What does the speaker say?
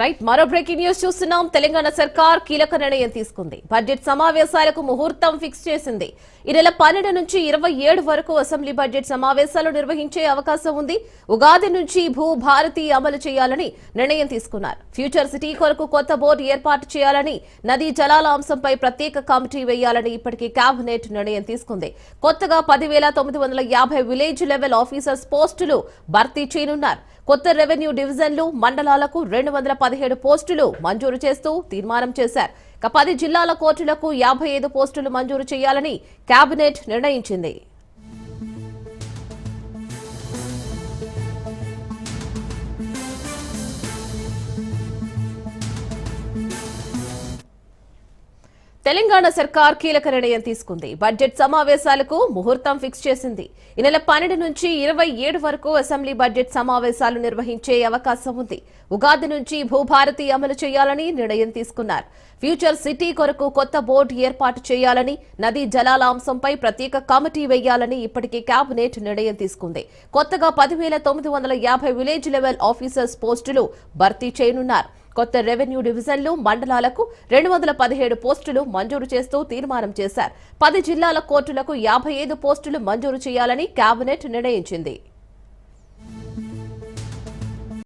Right మరో breaking news చూస్తున్నాం. తెలంగాణ సర్కార్ కీలక నిర్ణయం తీసుకుంది. బడ్జెట్ సమావేశాలకు ముహూర్తం ఫిక్స్ చేసింది. ఈ నెల 12 నుంచి 27 వరకు అసెంబ్లీ బడ్జెట్ సమావేశాలు నిర్వహించే అవకాశం ఉంది. ఉగాది నుంచి భూభారతి అమలు చేయాలని నిర్ణయం తీసుకున్నారు. ఫ్యూచర్ సిటీ కొరకు కొత్త బోర్డు ఏర్పాటు చేయాలని, నదీ జలాల అంశంపై ప్రత్యేక కమిటీ వేయాలని ఇప్పటికే కేబినెట్ నిర్ణయం తీసుకుంది. కొత్తగా 10,950 విలేజ్ లెవెల్ ఆఫీసర్స్ పోస్టులు భర్తీ చేయనున్నారు. కొత్త రెవెన్యూ డివిజన్లు, మండలాలకు 217 పోస్టులు మంజూరు చేస్తూ తీర్మానం చేశారు. 10 జిల్లాల కోర్టులకు 55 పోస్టులు మంజూరు చేయాలని కేబినెట్ నిర్ణయించింది. తెలంగాణ సర్కార్ కీలక నిర్ణయం తీసుకుంది. బడ్జెట్ సమావేశాలకు ముహూర్తం ఫిక్స్ చేసింది. ఈ నెల 12 నుంచి 27 వరకు అసెంబ్లీ బడ్జెట్ సమావేశాలు నిర్వహించే అవకాశం ఉంది. ఉగాది నుంచి భూభారతి అమలు చేయాలని నిర్ణయం తీసుకున్నారు. ఫ్యూచర్ సిటీ కొరకు కొత్త బోర్డు ఏర్పాటు చేయాలని, నదీ జలాల అంశంపై ప్రత్యేక కమిటీ వేయాలని ఇప్పటికే కేబినెట్ నిర్ణయం తీసుకుంది. కొత్తగా 10,950 విలేజ్ లెవెల్ ఆఫీసర్స్ పోస్టులు భర్తీ చేయనున్నారు. కొత్త రెవెన్యూ డివిజన్లు, మండలాలకు 217 పోస్టులు మంజూరు చేస్తూ తీర్మానం చేశారు. 10 జిల్లాల కోర్టులకు 55 పోస్టులు మంజూరు చేయాలని కేబినెట్ నిర్ణయించింది.